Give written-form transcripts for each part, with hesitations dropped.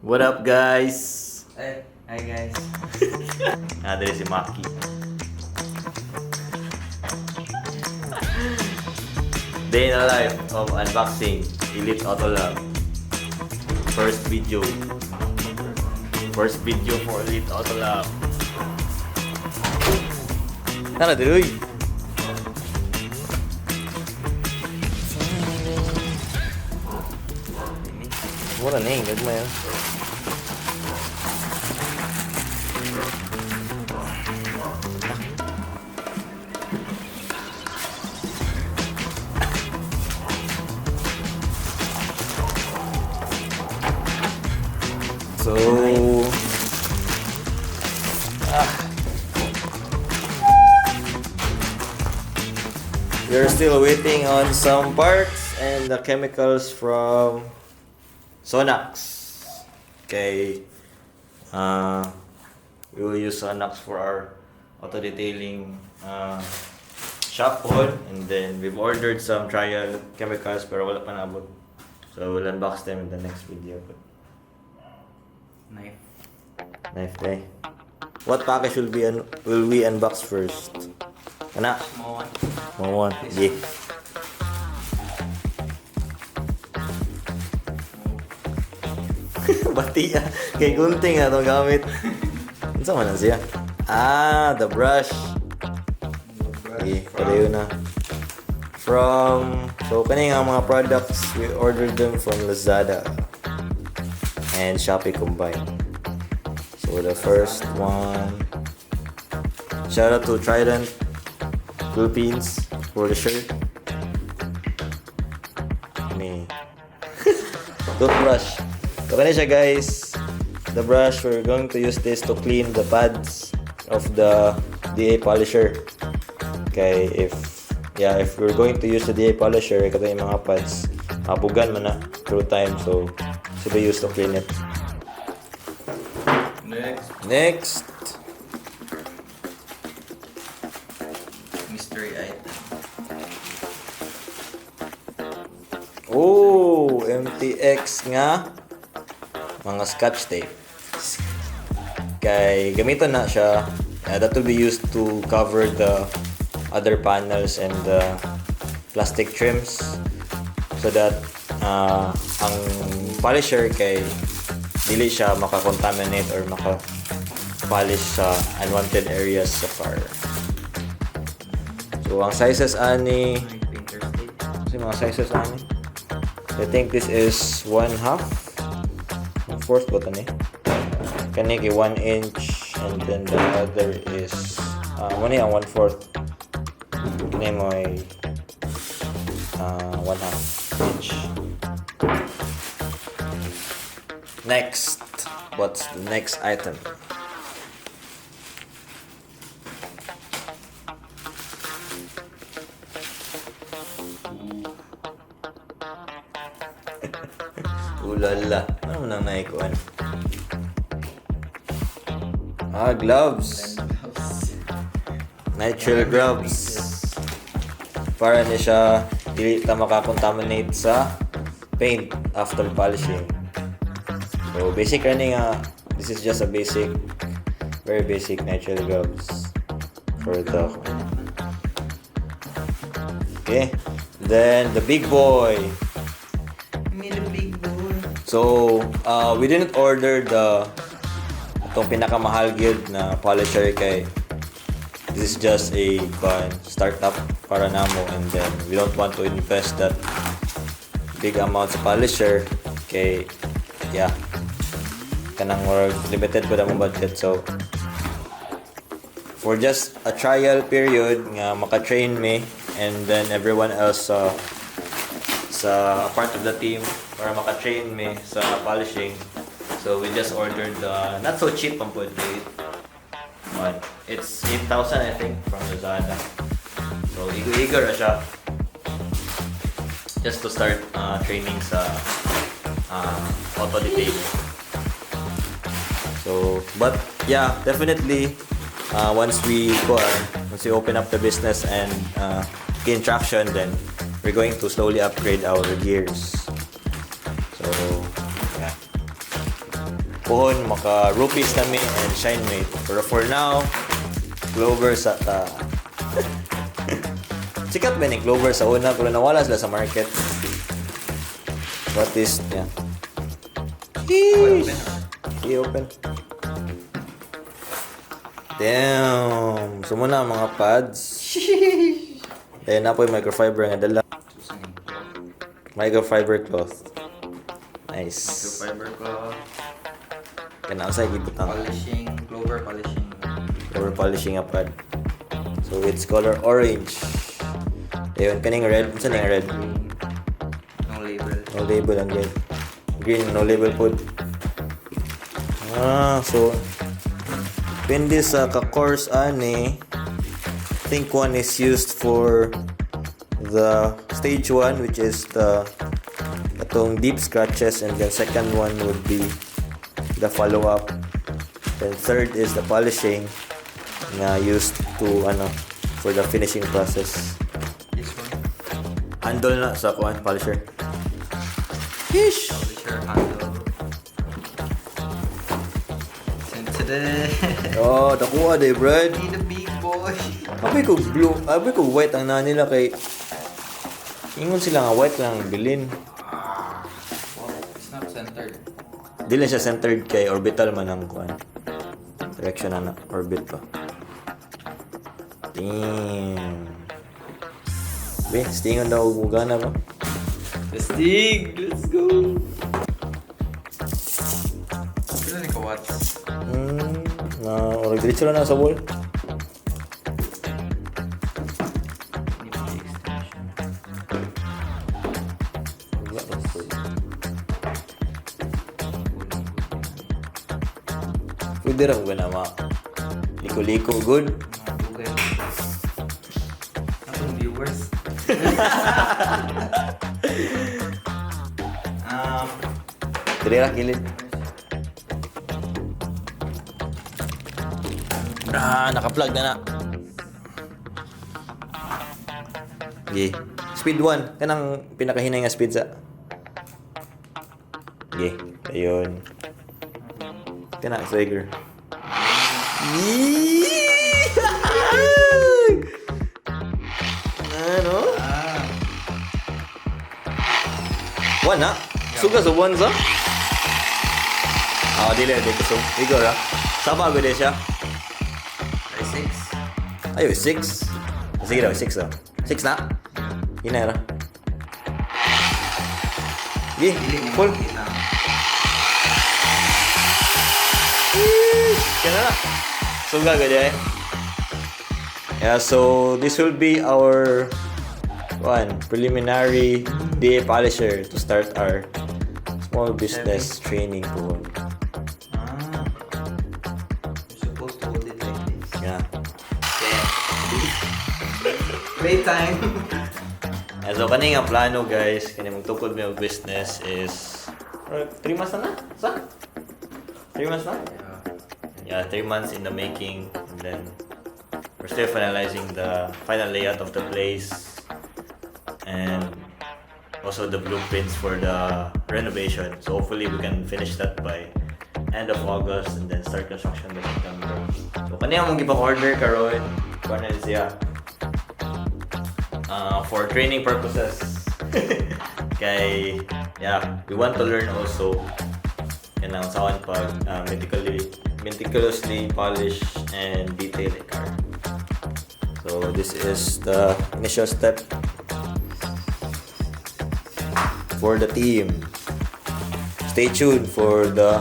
What up, guys? Hi guys. Dali si Maki. Day in the life of unboxing Elite Autolab. First video. First video for Elite Autolab. Tara, Diloy! Mura na yung gagma yan. So, we're still waiting on some parts and the chemicals from Sonax. Okay, we will use Sonax for our auto detailing shop haul, and then we've ordered some trial chemicals pero wala pa naabot. So we'll unbox them in the next video. Knife day. What package will we unbox first? Ana? Small one. Yeah. Bati kay gunting na itong gamit. Ano sa manan siya? The brush. Okay, pala yun na. So kanina nga mga products, we ordered them from Lazada and Shopee combined. So the first one, shout out to Trident Philippines for the shirt. Ini toothbrush. So kani siya, guys. The brush, we're going to use this to clean the pads of the DA polisher. Okay, if we're going to use the DA polisher, kato yung mga pads, mabugan man na through time, so should be used to clean it. Next. Mystery item. Oh, MTX nga. Mga scotch tape. Kay gamiton na siya. That will be used to cover the other panels and the plastic trims so that ang polisher kay dili siya makakontaminate or maka-polish sa unwanted areas sa car. So ang sizes ani, kasi mga sizes ani, I think this is 1/2, 1/4 ba tani? Kani kay 1 inch, and then the other is muna yung 1/4. Kani mo ay 1/2 inch. Next, what's the next item? Ulala, ano nang naikuan? Gloves. Nitrile gloves. Para niya siya dili ta makakontaminate sa paint after polishing. So basic running this is just a very basic nitrile gloves for the. Okay, then the big boy. So we didn't order itong pinakamahal guild na polisher kay this is just a startup para namo, and then we don't want to invest that big amount sa polisher kay kanang more limited pa na budget. So for just a trial period nga maka-train me and then everyone else sa part of the team para maka-train me sa polishing, so we just ordered not so cheap ang pwede, but it's 8,000 I think from Lazada. So eager na siya just to start training sa auto detailing. So but yeah, definitely once we open up the business and gain traction, then we're going to slowly upgrade our gears. So yeah, Puhon maka rupees kami and shine mate. Pero for now, Clover sa ta. Sikat ba ni Clover sa una pero nawala sila sa market. What is yeah. I-open. Damn. So muna mga pads. Then na po yung microfiber nga dala. Microfiber cloth. Nice. Microfiber cloth. Kana usay gibutang. Polishing, Clover polishing. Clover polishing nga pad. So it's color orange. Ayun kaning red. Saan yung red? No label. No label ang red. Green no label pod. So depende sa ka-course ani. I think one is used for the stage 1 which is the atong deep scratches, and then second one would be the follow-up, then third is the polishing na used to for the finishing process. This one. Handle na sa kuan polisher. Yeesh. Polisher handle. Sensitive. Oh, nakuha day, Brad. Need a big boy. Abi ko blue, abi ko white ang nila kay ingon sila nga white lang bilin. Wow, it's not centered. Dili siya centered kay orbital man ang kuan. Direction na orbit pa. Damn. Be, stingon daw og mugana ba? Stig, let's go. Kailan ni ka-watch? Orag diretso na sa wall. Pwede rin ba na liko-liko good? Okay. Akong viewers. Dili ra kilid. Naka-plug na. Okay. Speed 1. Kanang pinakahinay nga speed sa. Okay. Ayun. Kana, trigger. Ano? One na? Suga sa one sa? Dili ko so. Igo ra. Saba ko din siya. Ay, 6. Ayo, 6. Sige daw, 6 daw. 6 na? Hinay ra. Sige, full. Kaya na. Suga ko din. Yeah, so this will be our preliminary DA polisher to start our small business training po. You're supposed to hold it like this. Yeah. Playtime. Yeah, so kani nga plano guys, kani magtukod mi og business is 3 months na? Sa? 3 months na? Yeah, 3 months in the making, and then we're still finalizing the final layout of the place and also the blueprints for the renovation. So hopefully we can finish that by end of August and then start construction by September. So kaniya mong gipa-order karon, kuno siya for training purposes. Kay we want to learn also kanang sawan pag meticulously polish and detail a car. So this is the initial step for the team. Stay tuned for the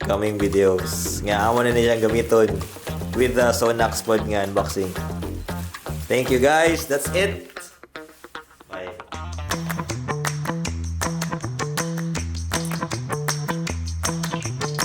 coming videos. Nga amo na niya gamiton with the Sonax pod nga unboxing. Thank you guys. That's it.